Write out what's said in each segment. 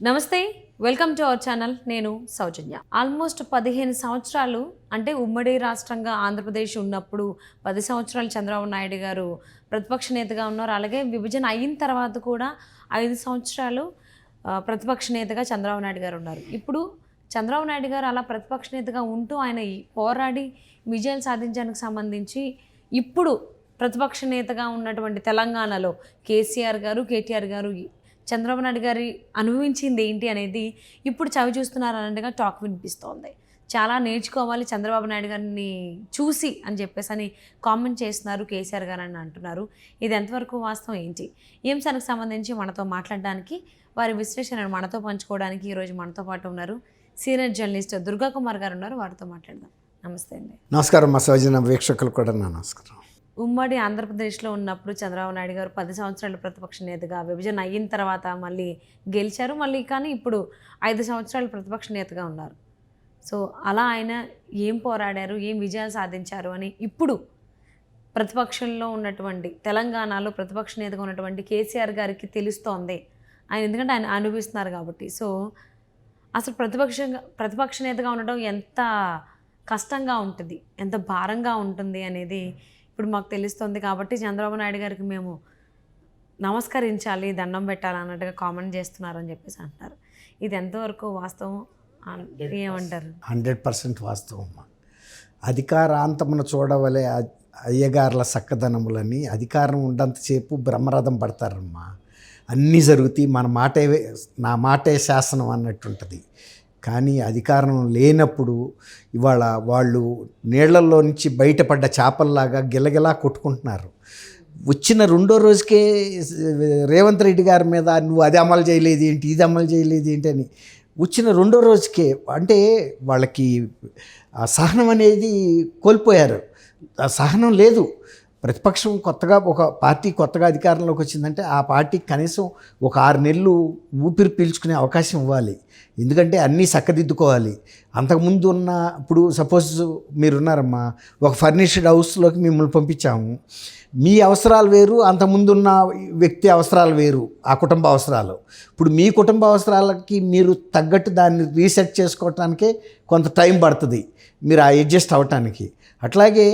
నమస్తే, welcome to our channel. నేను సౌజన్య. Almost 15 సంవత్సరాలు అంటే ఉమ్మడి రాష్ట్రంగా ఆంధ్రప్రదేశ్ ఉన్నప్పుడు 10 సంవత్సరాలు చంద్రబాబు నాయుడు గారు ప్రతిపక్ష నేతగా ఉన్నారు. అలాగే విభజన అయిన తర్వాత కూడా 5 సంవత్సరాలు ప్రతిపక్ష నేతగా చంద్రబాబు నాయుడు గారు ఉన్నారు. ఇప్పుడు చంద్రబాబు నాయుడు గారు అలా ప్రతిపక్ష నేతగా ఉంటూ ఆయన పోరాడి విజయాలు సాధించడానికి సంబంధించి ఇప్పుడు ప్రతిపక్ష నేతగా ఉన్నటువంటి తెలంగాణలో కేసీఆర్ గారు, కేటీఆర్ గారు, చంద్రబాబు నాయుడు గారి అనుభవించింది ఏంటి అనేది ఇప్పుడు చవి చూస్తున్నారు అన్నట్టుగా టాక్ వినిపిస్తోంది. చాలా నేర్చుకోవాలి చంద్రబాబు నాయుడు గారిని చూసి అని చెప్పేసి అని కామెంట్ చేస్తున్నారు కేసీఆర్ గారు అని అంటున్నారు. ఇది ఎంతవరకు వాస్తవం ఏంటి? ఈ అంశానికి సంబంధించి మనతో మాట్లాడడానికి, వారి విశ్లేషణను మనతో పంచుకోవడానికి ఈరోజు మనతో పాటు ఉన్నారు సీనియర్ జర్నలిస్ట్ దుర్గా కుమార్ గారు ఉన్నారు. వారితో మాట్లాడదాం. నమస్తే అండి. నమస్కారం. మా సౌజన్య వీక్షకులు కూడా నా నమస్కారం. ఉమ్మడి ఆంధ్రప్రదేశ్లో ఉన్నప్పుడు చంద్రబాబు నాయుడు గారు 10 సంవత్సరాలు ప్రతిపక్ష నేతగా, విభజన అయిన తర్వాత మళ్ళీ గెలిచారు. కానీ ఇప్పుడు 5 సంవత్సరాలు ప్రతిపక్ష నేతగా ఉన్నారు. సో అలా ఆయన ఏం పోరాడారు, ఏం విజయాలు సాధించారు అని ఇప్పుడు ప్రతిపక్షంలో ఉన్నటువంటి తెలంగాణలో ప్రతిపక్ష నేతగా ఉన్నటువంటి కేసీఆర్ గారికి తెలుస్తోంది. ఆయన ఎందుకంటే ఆయన అనుభవిస్తున్నారు కాబట్టి. సో అసలు ప్రతిపక్ష నేతగా ఉండడం ఎంత కష్టంగా ఉంటుంది, ఎంత భారంగా ఉంటుంది అనేది ఇప్పుడు మాకు తెలుస్తుంది. కాబట్టి చంద్రబాబు నాయుడు గారికి మేము నమస్కరించాలి, దండం పెట్టాలి అన్నట్టుగా కామెంట్ చేస్తున్నారని చెప్పేసి అంటున్నారు. ఇది ఎంతవరకు వాస్తవం ఏమంటారు? 100% వాస్తవం. అధికారాంతమును చూడవలే అయ్యగార్ల చక్కదనములని, అధికారం ఉండంతసేపు బ్రహ్మరథం పడతారమ్మా. అన్నీ జరుగుతాయి, నా మాటే శాసనం అన్నట్టుంటుంది. కానీ అధికారం లేనప్పుడు ఇవాళ వాళ్ళు నీళ్లలో నుంచి బయటపడ్డ చేపల్లాగా గిలగిలా కొట్టుకుంటున్నారు. వచ్చిన రెండో రోజుకే రేవంత్ రెడ్డి గారి మీద నువ్వు అది అమలు చేయలేదు ఏంటి, ఇది అమలు చేయలేదు ఏంటి అని వచ్చిన రెండో రోజుకే, అంటే వాళ్ళకి ఆ సహనం అనేది కోల్పోయారు. ఆ సహనం లేదు. ప్రతిపక్షం కొత్తగా ఒక పార్టీ కొత్తగా అధికారంలోకి వచ్చిందంటే ఆ పార్టీకి కనీసం ఒక 6 నెలలు ఊపిరి పీల్చుకునే అవకాశం ఇవ్వాలి. ఎందుకంటే అన్నీ చక్కదిద్దుకోవాలి. అంతకుముందు ఉన్న, ఇప్పుడు సపోజ్ మీరున్నారమ్మా, ఒక ఫర్నిష్డ్ హౌస్లోకి మిమ్మల్ని పంపించాము. మీ అవసరాలు వేరు, అంతకుముందున్న వ్యక్తి అవసరాలు వేరు, ఆ కుటుంబ అవసరాలు. ఇప్పుడు మీ కుటుంబ అవసరాలకి మీరు తగ్గట్టు దాన్ని రీసెట్ చేసుకోవటానికే కొంత టైం పడుతుంది, మీరు అడ్జస్ట్ అవ్వటానికి. అట్లాగే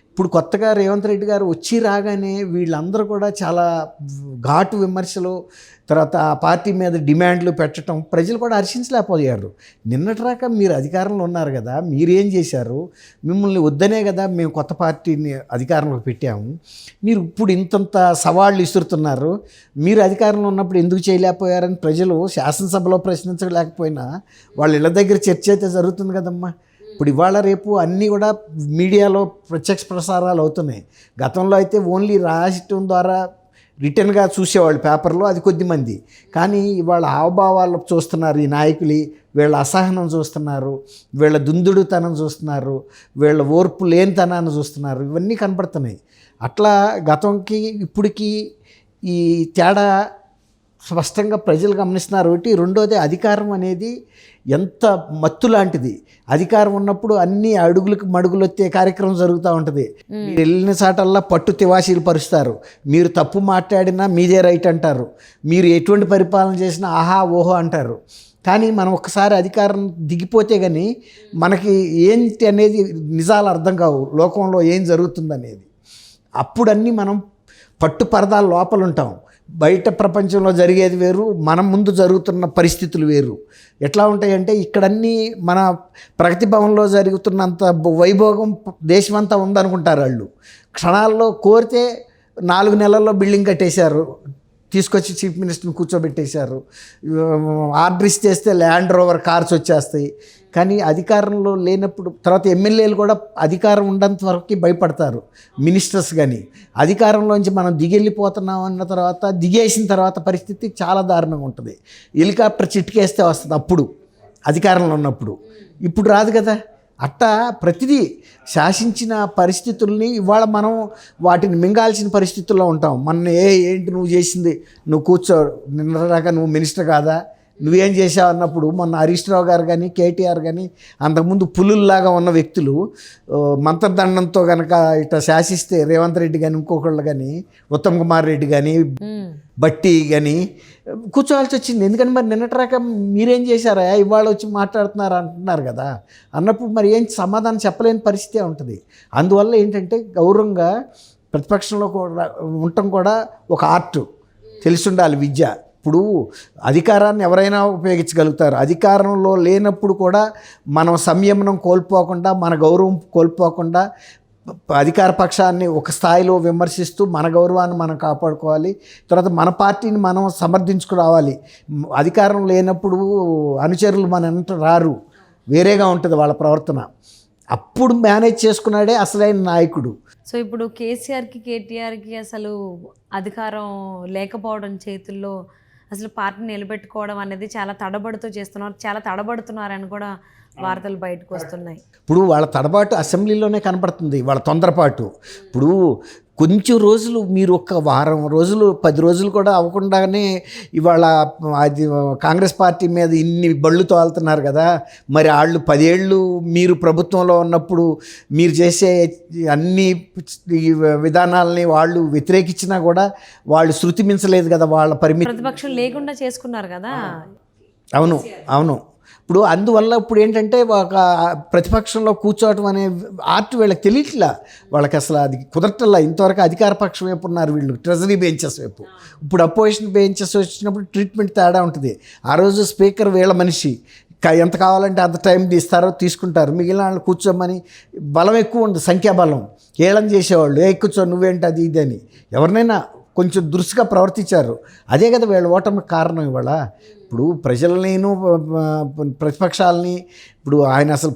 ఇప్పుడు కొత్తగా రేవంత్ రెడ్డి గారు వచ్చి రాగానే వీళ్ళందరూ కూడా చాలా ఘాటు విమర్శలు, తర్వాత ఆ పార్టీ మీద డిమాండ్లు పెట్టడం ప్రజలు కూడా హర్షించలేకపోయారు. నిన్నటిరాక మీరు అధికారంలో ఉన్నారు కదా, మీరేం చేశారు? మిమ్మల్ని వద్దనే కదా మేము కొత్త పార్టీని అధికారంలోకి పెట్టాము. మీరు ఇప్పుడు ఇంతంత సవాళ్ళు ఇస్తున్నారు. మీరు అధికారంలో ఉన్నప్పుడు ఎందుకు చేయలేకపోయారని ప్రజలు శాసనసభలో ప్రశ్నించలేకపోయినా వాళ్ళ ఇళ్ళ దగ్గర చర్చ అయితే జరుగుతుంది కదమ్మా. ఇప్పుడు ఇవాళ రేపు అన్నీ కూడా మీడియాలో ప్రత్యక్ష ప్రసారాలు అవుతున్నాయి. గతంలో అయితే ఓన్లీ రాయటం ద్వారా రిటర్న్గా చూసేవాళ్ళు పేపర్లో, అది కొద్దిమంది. కానీ ఇవాళ హావభావాలు చూస్తున్నారు, ఈ నాయకులు వీళ్ళ అసహనం చూస్తున్నారు, వీళ్ళ దుందుడుతనం చూస్తున్నారు, వీళ్ళ ఓర్పు లేనితనాన్ని చూస్తున్నారు. ఇవన్నీ కనపడుతున్నాయి. అట్లా గతంకి ఇప్పటికీ ఈ తేడా స్పష్టంగా ప్రజలు గమనిస్తున్నారు. ఒకటి. రెండోది, అధికారం అనేది ఎంత మత్తు లాంటిది. అధికారం ఉన్నప్పుడు అన్ని అడుగులకు మడుగులు వచ్చే కార్యక్రమం జరుగుతూ ఉంటుంది. వెళ్ళిన చాటల్లా పట్టు తివాసీలు పరుస్తారు. మీరు తప్పు మాట్లాడినా మీదే రైట్ అంటారు. మీరు ఎటువంటి పరిపాలన చేసినా ఆహా ఓహో అంటారు. కానీ మనం ఒకసారి అధికారం దిగిపోతే కానీ మనకి ఏంటి అనేది నిజాలు అర్థం కావు, లోకంలో ఏం జరుగుతుందనేది. అప్పుడు అన్నీ మనం పట్టు పరదాల లోపల ఉంటాం. బయట ప్రపంచంలో జరిగేది వేరు, మనం ముందు జరుగుతున్న పరిస్థితులు వేరు. ఎట్లా ఉంటాయంటే ఇక్కడన్నీ మన ప్రగతి భవన్లో జరుగుతున్నంత వైభోగం దేశమంతా ఉందనుకుంటారు వాళ్ళు. క్షణాల్లో కోరితే 4 నెలల్లో బిల్డింగ్ కట్టేశారు, తీసుకొచ్చి చీఫ్ మినిస్టర్ని కూర్చోబెట్టేశారు. ఆర్డర్ ఇచ్చేస్తే ల్యాండ్ రోవర్ కార్స్ వచ్చేస్తాయి. కానీ అధికారంలో లేనప్పుడు, తర్వాత ఎమ్మెల్యేలు కూడా అధికారం ఉండేంత వరకు భయపడతారు, మినిస్టర్స్. కానీ అధికారంలోంచి మనం దిగెళ్ళిపోతున్నాం అన్న తర్వాత, దిగేసిన తర్వాత పరిస్థితి చాలా దారుణంగా ఉంటుంది. హెలికాప్టర్ చిట్కేస్తే వస్తుంది అప్పుడు అధికారంలో ఉన్నప్పుడు, ఇప్పుడు రాదు కదా. అట్టా ప్రతిదీ శాసించిన పరిస్థితుల్ని ఇవాళ మనం వాటిని మింగాల్సిన పరిస్థితుల్లో ఉంటాం. ఏంటి నువ్వు చేసింది, నువ్వు కూర్చో, నిన్నరాక నువ్వు మినిస్టర్ కాదా, నువ్వేం చేసావు అన్నప్పుడు మొన్న హరీష్ రావు గారు కానీ కేటీఆర్ కానీ అంతకుముందు పులుల్లాగా ఉన్న వ్యక్తులు మంత్రదండంతో కనుక ఇట్లా శాసిస్తే రేవంత్ రెడ్డి కానీ ఇంకొకళ్ళు కానీ ఉత్తమ్ కుమార్ రెడ్డి కానీ బట్టి కానీ కూర్చోవాల్సి వచ్చింది. ఎందుకంటే మరి నిన్నట్రాక మీరేం చేశారా, ఇవాళ వచ్చి మాట్లాడుతున్నారు అంటున్నారు కదా, అన్నప్పుడు మరి ఏం సమాధానం చెప్పలేని పరిస్థితే ఉంటుంది. అందువల్ల ఏంటంటే గౌరవంగా ప్రతిపక్షంలో కూడా ఉండటం కూడా ఒక ఆర్ట్, తెలిసి ఉండాలి, విద్య. ఇప్పుడు అధికారాన్ని ఎవరైనా ఉపయోగించగలుగుతారు. అధికారంలో లేనప్పుడు కూడా మనం సంయమనం కోల్పోకుండా, మన గౌరవం కోల్పోకుండా అధికార పక్షాన్ని ఒక స్థాయిలో విమర్శిస్తూ మన గౌరవాన్ని మనం కాపాడుకోవాలి. తర్వాత మన పార్టీని మనం సమర్థించుకురావాలి. అధికారం లేనప్పుడు అనుచరులు మన వెంట రారు, వేరేగా ఉంటుంది వాళ్ళ ప్రవర్తన. అప్పుడు మేనేజ్ చేసుకున్నాడే అసలైన నాయకుడు. సో ఇప్పుడు కేసీఆర్కి కేటీఆర్కి అసలు అధికారం లేకపోవడం చేతుల్లో అసలు పార్టీని నిలబెట్టుకోవడం అనేది చాలా తడబడుతూ చేస్తున్నారు, చాలా తడబడుతున్నారని కూడా వార్తలు బయటకు వస్తున్నాయి. ఇప్పుడు వాళ్ళ తడబాటు అసెంబ్లీలోనే కనపడుతుంది, వాళ్ళ తొందరపాటు. ఇప్పుడు కొంచెం రోజులు, మీరు ఒక వారం రోజులు 10 రోజులు కూడా అవ్వకుండానే ఇవాళ అది కాంగ్రెస్ పార్టీ మీద ఇన్ని బళ్ళు తోలుతున్నారు కదా. మరి వాళ్ళు 10 ఏళ్ళు మీరు ప్రభుత్వంలో ఉన్నప్పుడు మీరు చేసే అన్ని విధానాలని వాళ్ళు వ్యతిరేకించినా కూడా వాళ్ళు శృతి మించలేదు కదా వాళ్ళ పరిమితి. ప్రతిపక్షం లేకుండా చేసుకున్నారు కదా. అవును అవును. ఇప్పుడు అందువల్ల ఇప్పుడు ఏంటంటే ఒక ప్రతిపక్షంలో కూర్చోవటం అనే ఆర్ట్ వీళ్ళకి తెలియట్లా, వాళ్ళకి అసలు అది కుదరట్లా. ఇంతవరకు అధికార పక్షం వైపు ఉన్నారు వీళ్ళు, ట్రెజరీ బెంచెస్ వైపు. ఇప్పుడు అపోజిషన్ బెంచెస్ వచ్చినప్పుడు ట్రీట్మెంట్ తేడా ఉంటుంది. ఆ రోజు స్పీకర్ వీళ్ళ మనిషి, ఎంత కావాలంటే అంత టైం తీస్తారో తీసుకుంటారు. మిగిలిన వాళ్ళు కూర్చోమని బలం ఎక్కువ ఉంది, సంఖ్యాబలం. ఏళం చేసేవాళ్ళు, కూర్చో నువ్వేంటి అది ఇది అని. ఎవరినైనా కొంచెం దురుసుగా ప్రవర్తించారు. అదే కదా వీళ్ళ ఓటమికి కారణం. ఇవాళ ఇప్పుడు ప్రజలనేను ప్రతిపక్షాలని, ఇప్పుడు ఆయన అసలు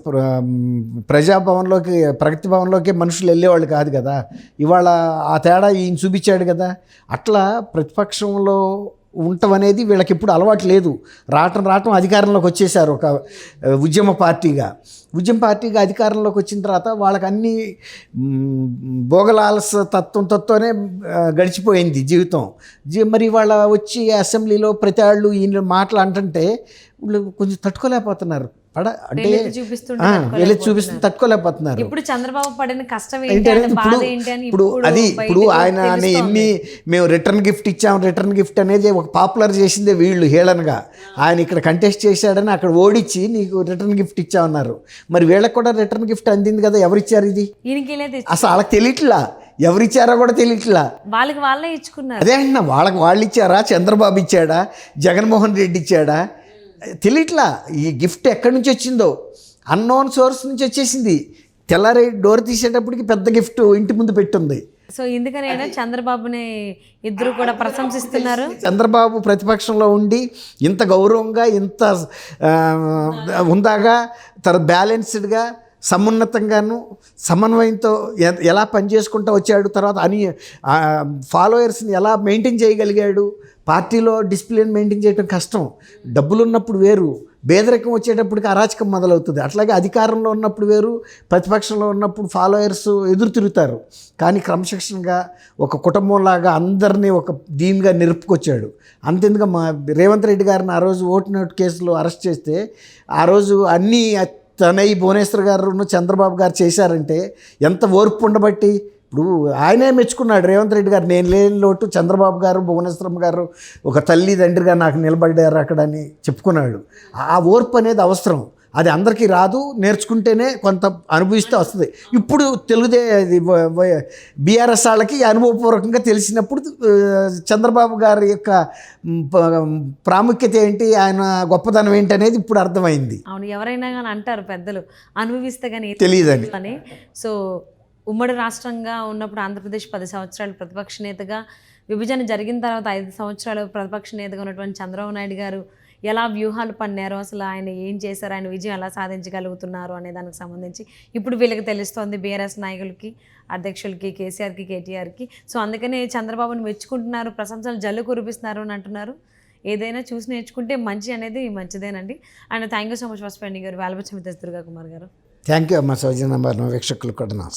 ప్రజాభవన్లోకి, ప్రగతి భవన్లోకి మనుషులు వెళ్ళేవాళ్ళు కాదు కదా. ఇవాళ ఆ తేడా ఈయన చూపించాడు కదా. అట్లా ప్రతిపక్షంలో ఉండటం అనేది వీళ్ళకి ఇప్పుడు అలవాటు లేదు. రావటం అధికారంలోకి వచ్చేసారు ఒక ఉద్యమ పార్టీగా అధికారంలోకి వచ్చిన తర్వాత వాళ్ళకి అన్ని భోగలాలస తత్వంతోనే గడిచిపోయింది జీవితం. మరి వాళ్ళ వచ్చి అసెంబ్లీలో ప్రతి వాళ్ళు ఈయన మాటలు అంటుంటే వీళ్ళు కొంచెం తట్టుకోలేకపోతున్నారు. అంటే వెళ్ళి చూపిస్తుంది తట్టుకోలేకపోతున్నారు. ఇప్పుడు చంద్రబాబు పడిన కష్టం ఇప్పుడు ఆయన ఎన్ని మేము రిటర్న్ గిఫ్ట్ అనేది ఒక పాపులర్ చేసిందే వీళ్ళు హేళనగా. ఆయన ఇక్కడ కంటెస్ట్ చేశాడని అక్కడ ఓడించి నీకు రిటర్న్ గిఫ్ట్ ఇచ్చామన్నారు. మరి వీళ్ళకి కూడా రిటర్న్ గిఫ్ట్ అందింది కదా. ఎవరిచ్చారు ఇది? అసలు వాళ్ళకి తెలియట్లా, ఎవరిచ్చారో కూడా తెలియట్లా. వాళ్ళే ఇచ్చుకున్నారు. అదే అంటున్నా, వాళ్ళు ఇచ్చారా, చంద్రబాబు ఇచ్చాడా, జగన్మోహన్ రెడ్డి ఇచ్చాడా, తెలియట్లా. ఈ గిఫ్ట్ ఎక్కడి నుంచి వచ్చిందో అన్నోన్ సోర్స్ నుంచి వచ్చేసింది. తెల్లారి డోర్ తీసేటప్పటికి పెద్ద గిఫ్ట్ ఇంటి ముందు పెట్టుంది. సో ఎందుకనైనా చంద్రబాబుని ఇద్దరు కూడా ప్రశంసిస్తున్నారు. చంద్రబాబు ప్రతిపక్షంలో ఉండి ఇంత గౌరవంగా, ఇంత ఉందాగా, తర్వాత బ్యాలెన్స్డ్గా, సమున్నతంగాను సమన్వయంతో ఎలా పనిచేసుకుంటూ వచ్చాడు. తర్వాత ఫాలోయర్స్ని ఎలా మెయింటైన్ చేయగలిగాడు. పార్టీలో డిసిప్లిన్ మెయింటైన్ చేయడం కష్టం. డబ్బులు ఉన్నప్పుడు వేరు, పేదరికం వచ్చేటప్పటికి అరాచకం మొదలవుతుంది. అట్లాగే అధికారంలో ఉన్నప్పుడు వేరు, ప్రతిపక్షంలో ఉన్నప్పుడు ఫాలోయర్స్ ఎదురు తిరుగుతారు. కానీ క్రమశిక్షణగా ఒక కుటుంబంలాగా అందరినీ ఒక దీనిగా నిలుపుకొచ్చాడు. అంతెందుకు రేవంత్ రెడ్డి గారిని ఆ రోజు ఓటు కేసులో అరెస్ట్ చేస్తే ఆ రోజు అన్నీ తనయ్య భువనేశ్వర్ గారు చంద్రబాబు గారు చేశారంటే ఎంత ఓర్పు ఉండబట్టి. ఇప్పుడు ఆయనే మెచ్చుకున్నాడు రేవంత్ రెడ్డి గారు, నేను లేని లోటు చంద్రబాబు గారు, భువనేశ్వరం గారు ఒక తల్లి తండ్రిగా నాకు నిలబడ్డారు అక్కడ అని చెప్పుకున్నాడు. ఆ ఓర్పు అనేది అవసరం. అది అందరికీ రాదు, నేర్చుకుంటేనే కొంత అనుభవిస్తే వస్తుంది. ఇప్పుడు బీఆర్ఎస్ వాళ్ళకి అనుభవపూర్వకంగా తెలిసినప్పుడు చంద్రబాబు గారి యొక్క ప్రాముఖ్యత ఏంటి, ఆయన గొప్పదనం ఏంటి అనేది ఇప్పుడు అర్థమైంది. అవును, ఎవరైనా కానీ అంటారు పెద్దలు, అనుభవిస్తే కానీ తెలియదని. సో ఉమ్మడి రాష్ట్రంగా ఉన్నప్పుడు ఆంధ్రప్రదేశ్ 10 సంవత్సరాలు ప్రతిపక్ష నేతగా, విభజన జరిగిన తర్వాత 5 సంవత్సరాలు ప్రతిపక్ష నేతగా ఉన్నటువంటి చంద్రబాబు నాయుడు గారు ఎలా వ్యూహాలు పన్నారో, అసలు ఆయన ఏం చేశారు, ఆయన విజయం ఎలా సాధించగలుగుతున్నారు అనే దానికి సంబంధించి ఇప్పుడు వీళ్ళకి తెలుస్తోంది, బీఆర్ఎస్ నాయకులకి, అధ్యక్షులకి, కేసీఆర్కి, కేటీఆర్కి. సో అందుకనే చంద్రబాబుని మెచ్చుకుంటున్నారు, ప్రశంసలు జల్లు కురిపిస్తున్నారు అని అంటున్నారు. ఏదైనా చూసి నేర్చుకుంటే మంచి అనేది మంచిదేనండి. And thank you so much for spending your valuable time with us, Durga Kumar garu. Thank you అమ్మ. సౌజన్య వీక్షకులు కూడా నమస్కారం.